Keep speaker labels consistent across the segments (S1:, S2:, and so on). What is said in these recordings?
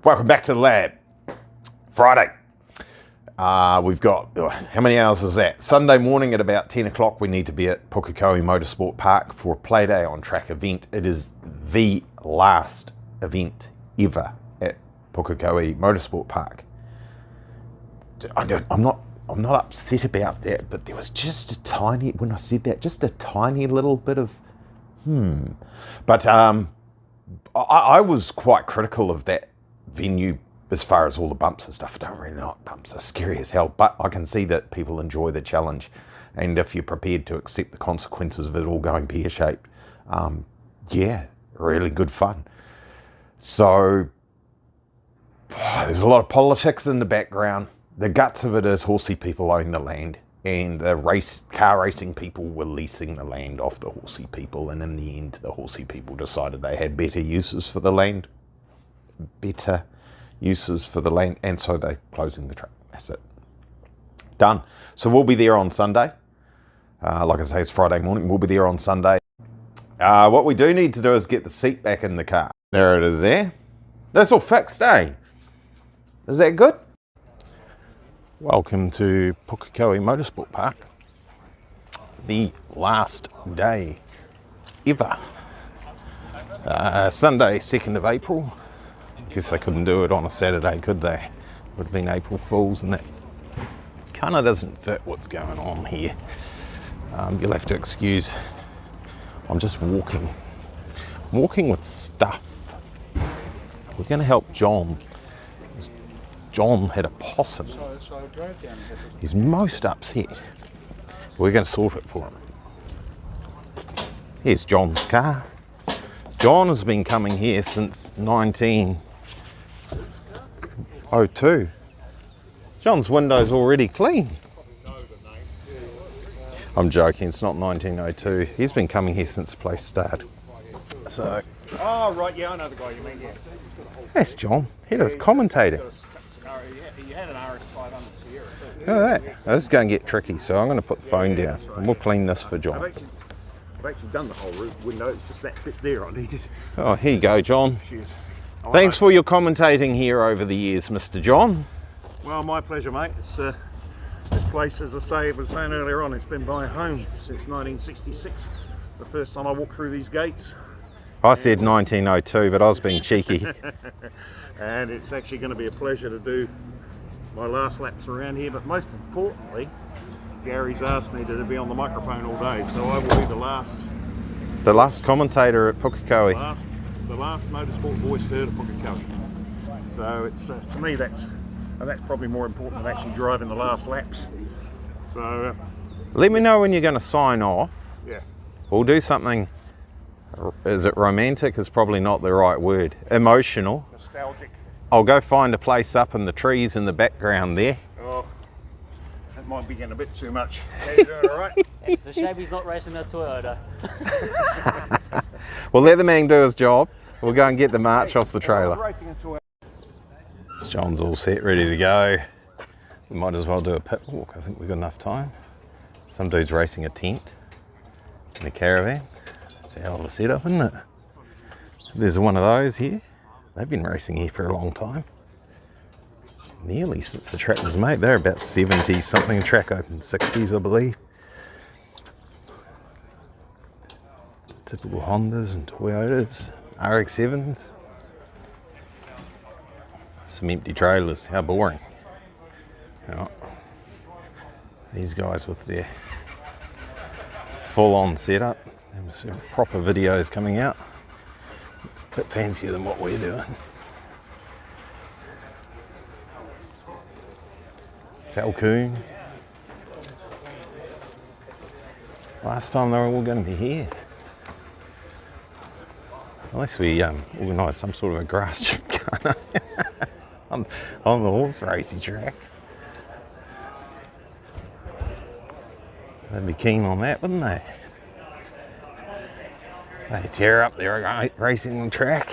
S1: Welcome back to the lab. Friday. We've got, how many hours is that? Sunday morning at about 10 o'clock, we need to be at Pukekohe Motorsport Park for a play day on track event. It is the last event ever at Pukekohe Motorsport Park. I'm not upset about that, but there was just a tiny, when I said that, just a tiny little bit of, But I was quite critical of that venue as far as all the bumps and stuff. I don't really know what bumps are, scary as hell, but I can see that people enjoy the challenge, and if you're prepared to accept the consequences of it all going pear-shaped, yeah, really good fun. So there's a lot of politics in the background. The guts of it is horsey people own the land, and the car racing people were leasing the land off the horsey people, and in the end the horsey people decided they had better uses for the land, and so they're closing the track. That's it. Done. So we'll be there on Sunday. Like I say, it's Friday morning. We'll be there on Sunday. What we do need to do is get the seat back in the car. There it is there. That's all fixed, eh? Is that good? Welcome to Pukekohe Motorsport Park. The last day ever. Sunday, 2nd of April. Guess they couldn't do it on a Saturday, could they? Would have been April Fools, and that kind of doesn't fit what's going on here. You'll have to excuse. I'm just walking with stuff. We're going to help John. John had a possum. He's most upset. We're going to sort it for him. Here's John's car. John has been coming here since 1902. John's window's already clean. I'm joking, it's not 1902. He's been coming here since the place started. So.
S2: Oh, right, yeah, I know the guy you mean, yeah.
S1: That's John. He does commentating.
S2: He had an RS500 Sierra too.
S1: Look at that. This is going to get tricky, so I'm going to put the phone down and we'll clean this for John.
S2: I've actually done the whole roof window, it's just that bit there I needed.
S1: Oh, here you go, John.
S2: Cheers.
S1: Thanks for your commentating here over the years, Mr. John.
S2: Well, my pleasure, mate. It's, this place, as I was saying earlier on, it's been my home since 1966. The first time I walked through these gates.
S1: I said 1902, but I was being cheeky.
S2: And it's actually going to be a pleasure to do my last laps around here, but most importantly, Gary's asked me to be on the microphone all day, so I will be the last
S1: commentator at Pukekohe.
S2: The last motorsport voice heard of Pukekohe. So it's to me that's probably more important than actually driving the last laps. So
S1: let me know when you're going to sign off.
S2: Yeah.
S1: We'll do something. Is it romantic? Is probably not the right word. Emotional.
S2: Nostalgic.
S1: I'll go find a place up in the trees in the background there.
S2: Oh, that might be getting a bit too much. How you doing, all right?
S3: It's a shame he's not racing a Toyota.
S1: We'll let the man do his job. We'll go and get the march off the trailer. John's all set, ready to go. We might as well do a pit walk. I think we've got enough time. Some dude's racing a tent in a caravan. It's a hell of a setup, isn't it? There's one of those here. They've been racing here for a long time. Nearly since the track was made. They're about 70 something. Track opened 60s, I believe. Typical Hondas and Toyotas, RX-7s. Some empty trailers, how boring. Oh. These guys with their full-on setup. There's some proper videos coming out. A bit fancier than what we're doing. Falcon. Last time they were all going to be here. Unless we organise some sort of a grass gymkhana on the horse racing track. They'd be keen on that, wouldn't they? They tear up their racing track.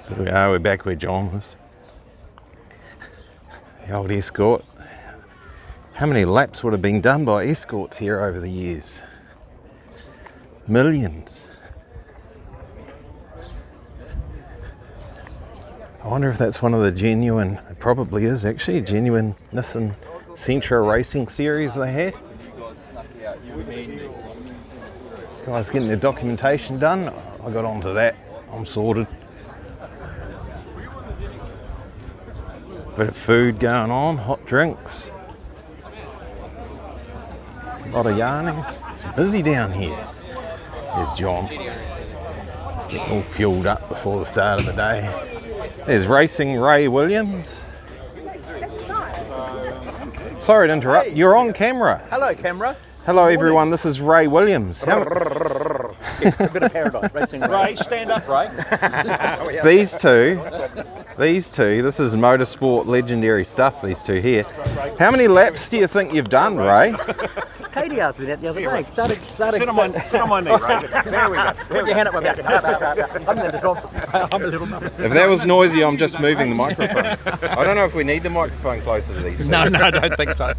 S1: But we're back where John was. The old Escort. How many laps would have been done by Escorts here over the years? Millions. I wonder if that's one of the genuine, it probably is actually, a genuine Nissan Sentra Racing series they had. Guys getting their documentation done. I got onto that. I'm sorted. Bit of food going on, hot drinks. A lot of yarning. It's busy down here. There's John. Getting all fueled up before the start of the day. There's Racing Ray Williams. Sorry to interrupt. You're on camera.
S4: Hello, camera.
S1: Hello, everyone. This is Ray Williams.
S4: A bit of paradise. Racing
S2: Ray, stand up, Ray.
S1: These two, this is motorsport legendary stuff, these two here. How many laps do you think you've done, Ray?
S4: Katie asked me that the other day.
S2: Sit on my knee, Ray. There we go.
S4: Put your hand up my back. I'm a little
S1: If that was noisy, I'm just moving the microphone. I don't know if we need the microphone closer to these two.
S4: No, I don't think so.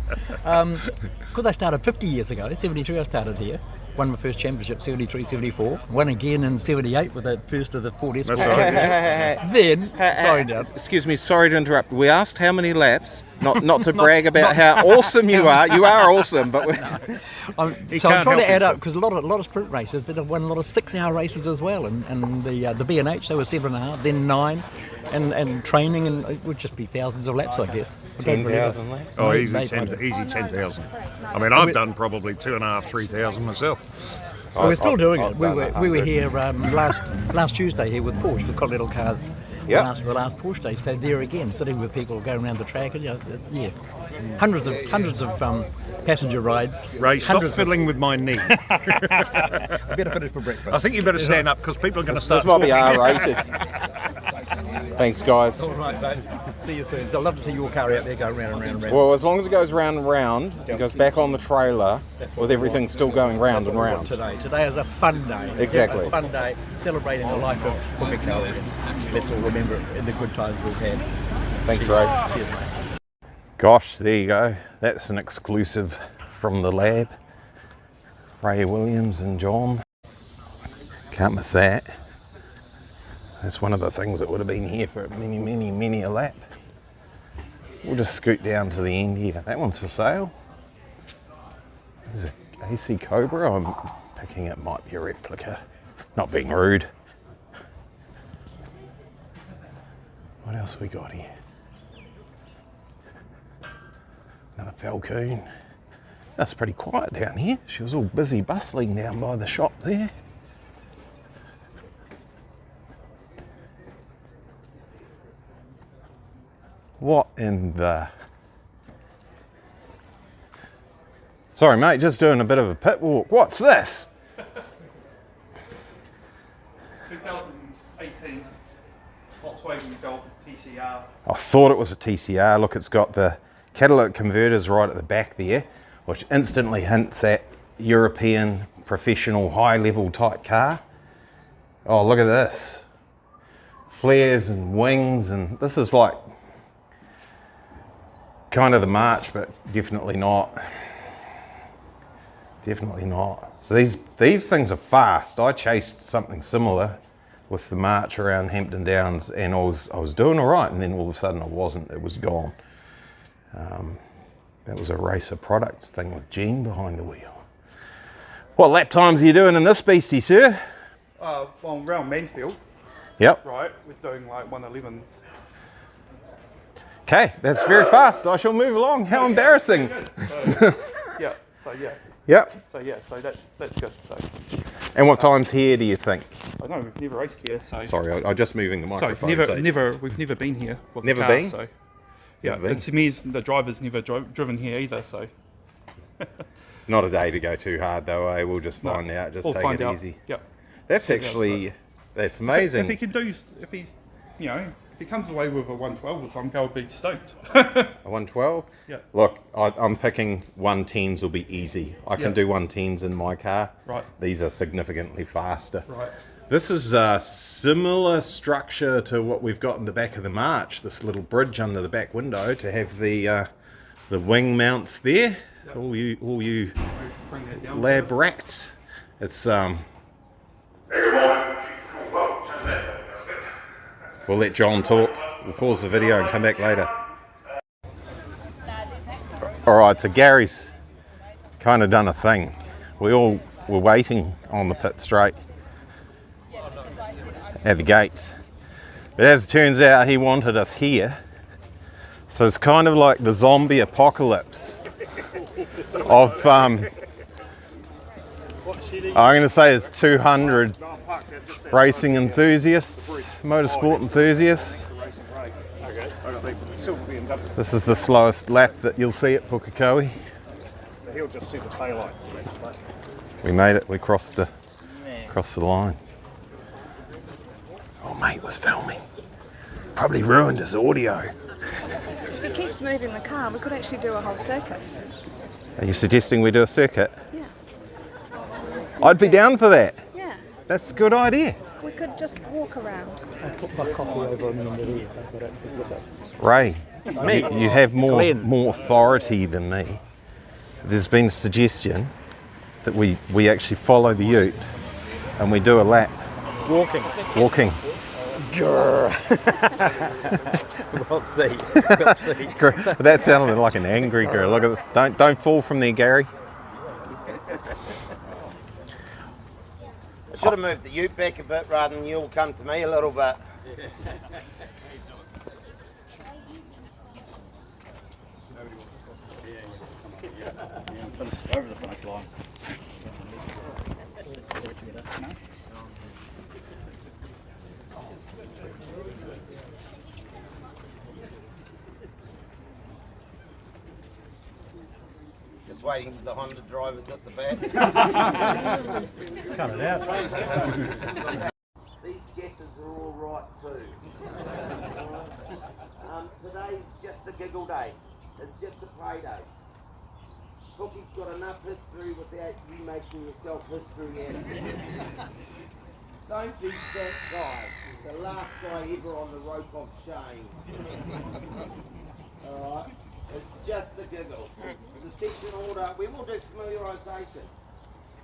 S4: Because I started 50 years ago, 73 I started here. Won my first championship, 73, 74. Won again in 78 with the first of the Ford Escort. Then, slowing down.
S1: Excuse me, sorry to interrupt. We asked how many laps, not to brag about how awesome you are. You are awesome, but
S4: I'm trying to add up because a lot of sprint races, but I've won a lot of 6-hour races as well. And the B&H, they were 7.5, then 9. And training, and it would just be thousands of laps, I guess.
S1: 10,000 laps?
S2: Oh, easy 10,000. I mean, I've done probably 2,500, 3,000 myself.
S4: Well, we're still doing it. We were here last Tuesday here with Porsche, with Continental Cars.
S1: Yep.
S4: The last Porsche day, so there again, sitting with people going around the track, and hundreds of passenger rides.
S2: Ray, stop fiddling with my knee.
S4: I better finish my breakfast.
S2: I think you better stand up because people are going to start
S1: This might be
S2: talking.
S1: R-rated. Thanks, guys.
S4: All right, mate. See you soon. So I'd love to see your car out there going round and round and round.
S1: Well, as long as it goes round and round, it goes back on the trailer with everything still going round and round.
S4: Today is a fun day.
S1: Exactly.
S4: A fun day, celebrating the life of Pukekohe. Let's all remember it in the good times we've had.
S1: Thanks, Ray.
S4: Cheers, mate.
S1: Gosh, there you go. That's an exclusive from the lab. Ray Williams and John. Can't miss that. That's one of the things that would have been here for many a lap. We'll just scoot down to the end here. That one's for sale. There's an AC Cobra. I'm picking it might be a replica. Not being rude. What else we got here? Another Falcon. That's pretty quiet down here. She was all busy bustling down by the shop there. What in the... Sorry mate, just doing a bit of a pit walk. What's this?
S5: 2018 Volkswagen Golf TCR.
S1: I thought it was a TCR. Look, it's got the catalytic converters right at the back there, which instantly hints at European professional high-level type car. Oh, look at this. Flares and wings, and this is like kind of the March, but definitely not. Definitely not. So these things are fast. I chased something similar with the March around Hampton Downs, and I was doing all right, and then all of a sudden I wasn't. It was gone. That was a Racer Products thing with Gene behind the wheel. What lap times are you doing in this beastie, sir?
S5: Well, around Mansfield,
S1: Yep.
S5: right? We're doing like 111s.
S1: Okay, that's very fast. I shall move along. How embarrassing.
S5: Yeah. So yeah.
S1: Yep.
S5: So that's good. So
S1: And what times here do you think?
S5: I know we've never raced here. So
S1: Sorry, I'm just moving the
S5: So
S1: microphone.
S5: we've never been here. With
S1: Never
S5: the car,
S1: been?
S5: So yeah,
S1: Never been.
S5: and to me, the driver's never driven here either. So
S1: It's not a day to go too hard though, eh? We'll just find out. Just
S5: we'll
S1: take
S5: find
S1: it
S5: out.
S1: easy.
S5: Yep.
S1: That's actually, that's amazing.
S5: If he can do, if he's, if he comes away with a 112 or something, I'll be stoked.
S1: A 112?
S5: Yeah.
S1: Look, I'm picking 110s will be easy. I can
S5: Yeah.
S1: do 110s in my car.
S5: Right.
S1: These are significantly faster.
S5: Right.
S1: This is a similar structure to what we've got in the back of the March, this little bridge under the back window to have the wing mounts there.
S5: Yep.
S1: All you
S5: Bring that down.
S1: lab rats. It's We'll let John talk. We'll pause the video and come back later. Alright, so Gary's kind of done a thing. We all were waiting on the pit straight at the gates. But as it turns out, he wanted us here. So it's kind of like the zombie apocalypse of, I'm going to say it's 200 racing enthusiasts, motorsport enthusiasts. This is the slowest lap that you'll see at Pukekohe.
S2: He'll just see the taillights.
S1: We made it, we crossed the line. Oh, mate was filming. Probably ruined his audio.
S6: If he keeps moving the car, we could actually do a whole circuit.
S1: Are you suggesting we do a circuit?
S6: Yeah.
S1: I'd be down for that.
S6: Yeah.
S1: That's a good idea.
S6: We could just walk around.
S1: Ray, you have more authority than me. There's been a suggestion that we actually follow the ute and we do a lap. Walking.
S4: We'll see.
S1: That sounded like an angry girl. Look at this. Don't fall from there, Gary.
S7: I should have moved the ute back a bit rather than you'll come to me a little bit.
S2: Over the finish line.
S7: Just waiting for the Honda drivers at the back.
S2: Cut it out.
S7: These guesses are all right too. Today's just a giggle day. It's just a play day. Cookie's got enough history without you making yourself history out of it. Don't be that guy. The last guy ever on the rope of shame. Alright? It's just a giggle. The section order, we will do familiarisation.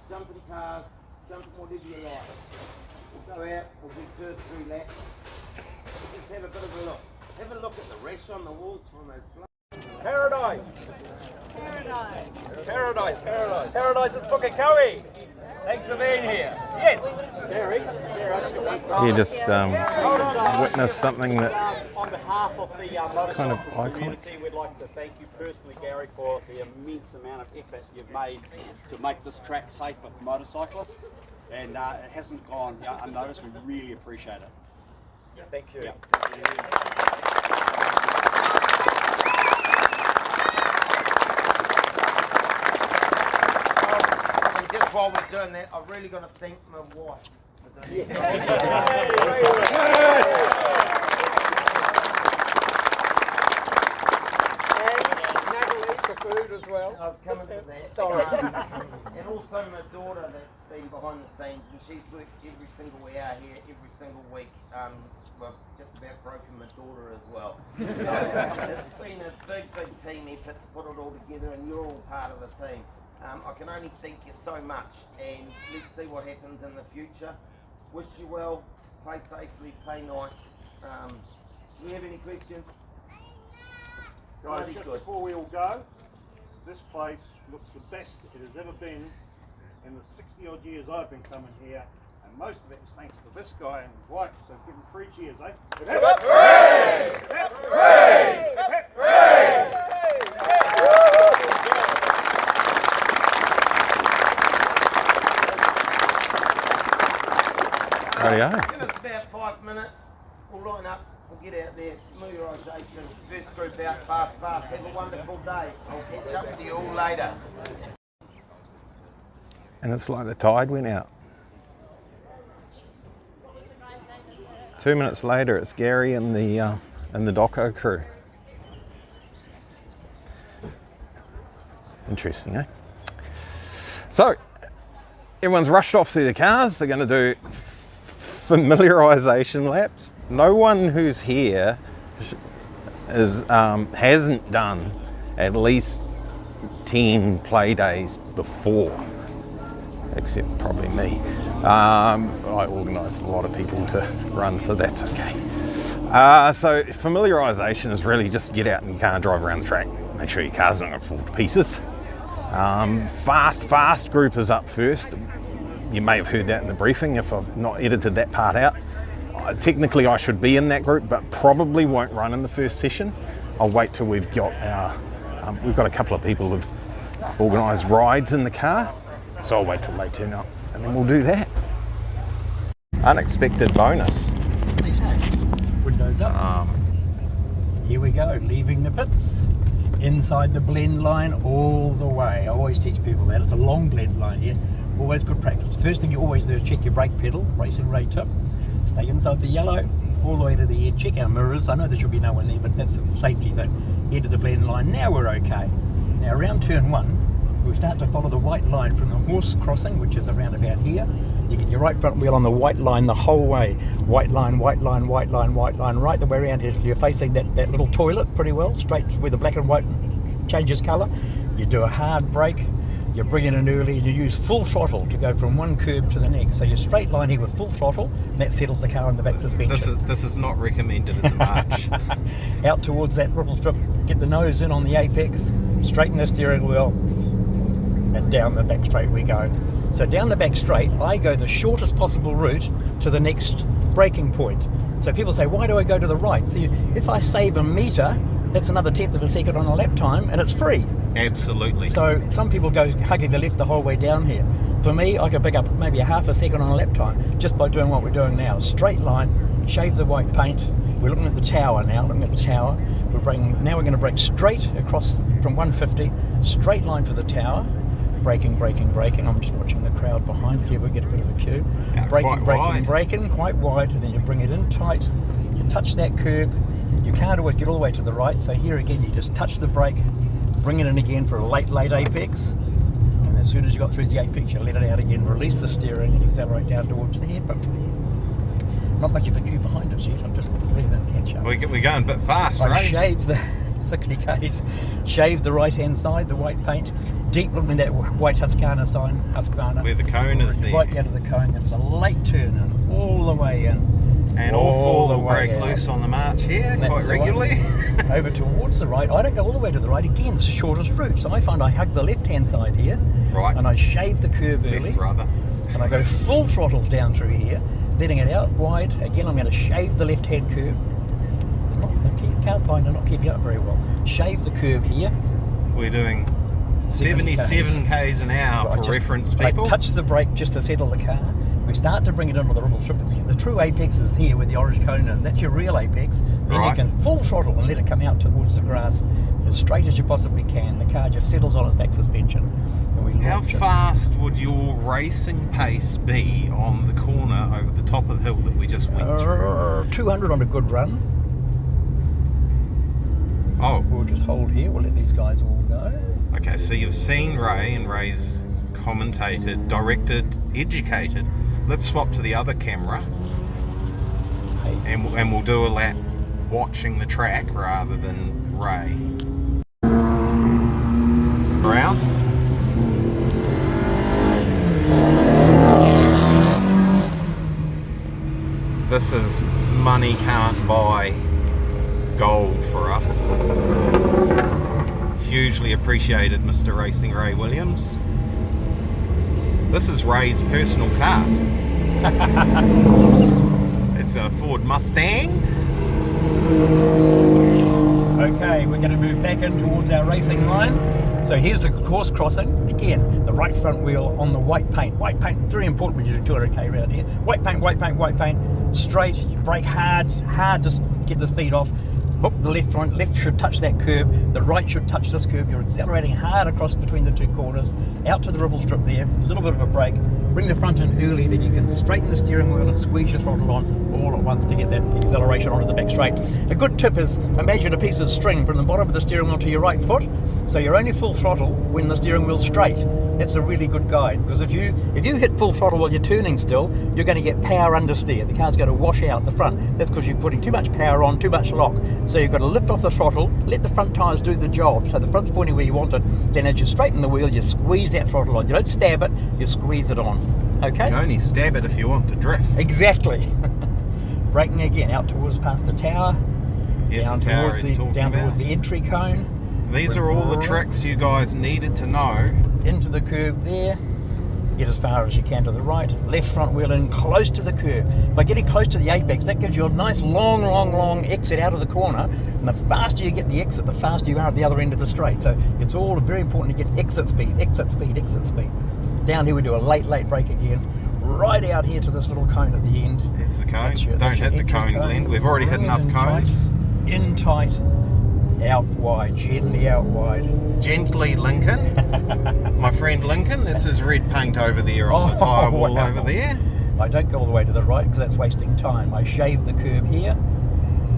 S7: Jumping cars, jumping whatever you like. We'll go out, we'll do 2 or 3 laps. Just have a bit of a look. Have a look at the rash on the walls from those flags.
S8: Paradise! Paradise is Pukekohe! Thanks for being here. Yes!
S1: You just witnessed something that
S7: On behalf of the
S1: kind of
S7: motorcycle
S1: iconic.
S7: community, we'd like to thank you personally, Gary, for the immense amount of effort you've made to make this track safer for motorcyclists. And it hasn't gone unnoticed. We really appreciate it. Thank you. And just while we're doing that, I've really got to thank my wife for doing
S8: Food as well.
S7: I was coming to that. And also my daughter that's been behind the scenes, and she's worked every single hour here, every single week. Well, just about broken my daughter as well. So it's been a big team effort to put it all together, and you're all part of the team. I can only thank you so much, and let's see what happens in the future. Wish you well, play safely, play nice. Do you have any questions?
S2: Guys, just before we all go, this place looks the best it has ever been in the 60 odd years I've been coming here, and most of it is thanks to this guy and his wife, so give them 3 cheers, eh? Hip, hip, hooray! Hip, hooray! Hip, hip, hooray!
S7: Give us about 5 minutes, we'll line up, we'll get out there, familiarisation, first group out, fast, have a wonderful day. I'll catch up with you all later.
S1: And it's like the tide went out. 2 minutes later, it's Gary and the doco crew. Interesting, eh? So, everyone's rushed off to their cars. They're going to do familiarisation laps. No one who's here hasn't done at least 10 play days before, except probably me. I organised a lot of people to run, so that's okay. So familiarisation is really just get out in your car and drive around the track. Make sure your car's not going to fall to pieces. Fast group is up first. You may have heard that in the briefing if I've not edited that part out. Technically I should be in that group, but probably won't run in the first session. I'll wait till we've got we've got a couple of people who've organised rides in the car, so I'll wait till they turn up and then we'll do that. Unexpected bonus.
S4: Windows up. Here we go, leaving the pits. Inside the blend line all the way. I always teach people that. It's a long blend line here. Always good practice. First thing you always do is check your brake pedal, racing ray tip. Stay inside the yellow, all the way to the edge. Check our mirrors. I know there should be no one there, but that's a safety thing. Head to the blend line. Now we're okay. Now around turn 1, we start to follow the white line from the horse crossing, which is around about here. You get your right front wheel on the white line the whole way. White line, white line, white line, white line, right the way around here. You're facing that little toilet pretty well, straight where the black and white changes colour. You do a hard brake, you bring it in early, and you use full throttle to go from one curb to the next. So you're straight line here with full throttle, and that settles the car on the back suspension.
S1: This is not recommended at the march.
S4: Out towards that ripple strip, get the nose in on the apex, straighten the steering wheel, and down the back straight we go. So down the back straight, I go the shortest possible route to the next braking point. So people say, why do I go to the right? See, if I save a metre, that's another 1/10 of a second on a lap time, and it's free.
S1: Absolutely.
S4: So some people go hugging the left the whole way down here. For me, I could pick up maybe a half a second on a lap time just by doing what we're doing now. Straight line, shave the white paint. We're looking at the tower now, now we're going to brake straight across from 150, straight line for the tower. Braking. I'm just watching the crowd behind, see if we get a bit of a cue. Braking, quite wide, and then you bring it in tight. You touch that curb. You can't always get all the way to the right, so here again, you just touch the brake, bring it in again for a late apex, and as soon as you got through the apex, you let it out again, release the steering, and accelerate down towards the hairpin. Not much of a queue behind us yet. I'm just letting it catch up.
S1: We're going a bit fast, right?
S4: I shaved the 60 k's, shaved the right-hand side, the white paint, deep looking at that white Husqvarna sign,
S1: where the cone is there.
S4: Right down to the cone. There's a late turn in, all the way in.
S1: And all four will break loose on the march here quite regularly.
S4: Over towards the right. I don't go all the way to the right. Again, it's the shortest route. So I find I hug the left-hand side here. Right. And I shave the curb early.
S1: Rather.
S4: And I go full throttle down through here, letting it out wide. Again, I'm going to shave the left-hand curb. The car's behind are not keeping up very well. Shave the curb here.
S1: We're doing 77 k's an hour for reference, people.
S4: I touch the brake just to settle the car. We start to bring it into the ripple strip. The true apex is here where the orange cone is. That's your real apex. Then you can full throttle and let it come out towards the grass as straight as you possibly can. The car just settles on its back suspension.
S1: How fast would your racing pace be on the corner over the top of the hill that we just went through?
S4: 200 on a good run.
S1: Oh.
S4: We'll just hold here. We'll let these guys all go.
S1: Okay, so you've seen Ray, and Ray's commentated, directed, educated. Let's swap to the other camera, and we'll do a lap watching the track rather than Ray. Around. This is money can't buy gold for us. Hugely appreciated, Mr. Racing Ray Williams. This is Ray's personal car. It's a Ford Mustang.
S4: Okay, we're going to move back in towards our racing line. So here's the course crossing. Again, the right front wheel on the white paint. White paint, very important when you do 200k around here. White paint, straight, you brake hard to get the speed off. Hook the left should touch that curb, the right should touch this curb. You're accelerating hard across between the two corners, out to the ripple strip there, a little bit of a brake, bring the front in early, then you can straighten the steering wheel and squeeze your throttle on all at once to get that acceleration onto the back straight. A good tip is imagine a piece of string from the bottom of the steering wheel to your right foot, so you're only full throttle when the steering wheel's straight. That's a really good guide, because if you hit full throttle while you're turning still, you're going to get power understeer. The car's going to wash out the front. That's because you're putting too much power on, too much lock. So you've got to lift off the throttle, let the front tyres do the job. So the front's pointing where you want it. Then as you straighten the wheel, you squeeze that throttle on. You don't stab it, you squeeze it on. Okay?
S1: You only stab it if you want to drift.
S4: Exactly. braking again out towards past the tower,
S1: Here's
S4: down
S1: the tower
S4: towards
S1: he's talking
S4: down
S1: about.
S4: towards the entry cone,
S1: These are all the tricks you guys needed to know.
S4: into the curb there. Get as far as you can to the right, left front wheel in close to the curb. By getting close to the apex, that gives you a nice long exit out of the corner, and the faster you get the exit, the faster you are at the other end of the straight. So it's all very important to get exit speed. Down here we do a late break again, right out here to this little cone at the end.
S1: There's the cone.
S4: That's your
S1: Don't hit the
S4: entry
S1: cone, Glenn. We've already hit
S4: Bring it
S1: enough
S4: in
S1: cones.
S4: tight, in tight, out wide, gently out wide.
S1: Gently, Lincoln. My friend Lincoln, that's his red paint over there on the tyre wall
S4: wow.
S1: over there.
S4: I don't go all the way to the right because that's wasting time. I shave the curb here.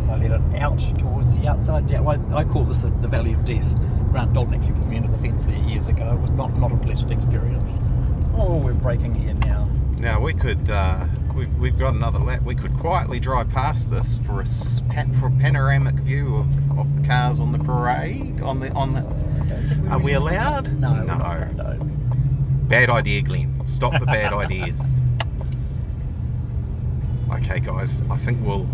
S4: I let it out towards the outside. I call this the Valley of Death. Grant Dalton actually put me into the fence there years ago. It was not a pleasant experience. Oh, we're braking here now.
S1: Now we could, we've got another lap. We could quietly drive past this for a panoramic view of the cars on the parade. Are we allowed?
S4: No.
S1: Bad idea, Glenn. Stop the bad ideas. Okay, guys. I think we'll.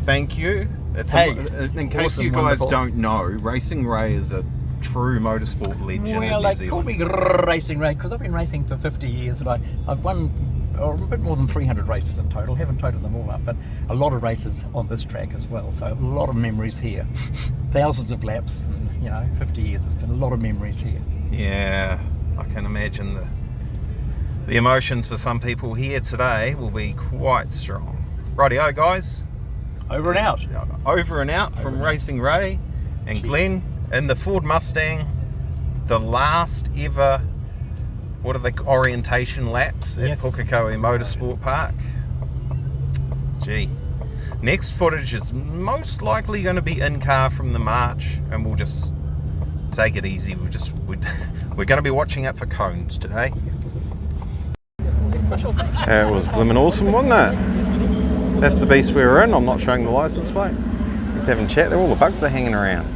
S1: Thank you. In case
S4: awesome,
S1: you guys
S4: wonderful.
S1: don't know, Racing Ray is a true motorsport legend in
S4: Well,
S1: New
S4: they call
S1: Zealand.
S4: me Racing Ray because I've been racing for 50 years and I've won a bit more than 300 races in total. Haven't totaled them all up, but a lot of races on this track as well. So a lot of memories here. Thousands of laps, and, 50 years. It's been a lot of memories here.
S1: Yeah, I can imagine the emotions for some people here today will be quite strong. Rightio, guys.
S4: Over and out.
S1: Over and out from Racing Ray and Glenn in the Ford Mustang, the last ever, orientation laps at
S4: Yes.
S1: Pukekohe Motorsport Park. Gee. Next footage is most likely going to be in car from the March, and we'll just take it easy. We're going to be watching out for cones today. It was blooming awesome, wasn't it? That's the beast we were in. I'm not showing the license plate. Just having a chat there. All the bugs are hanging around.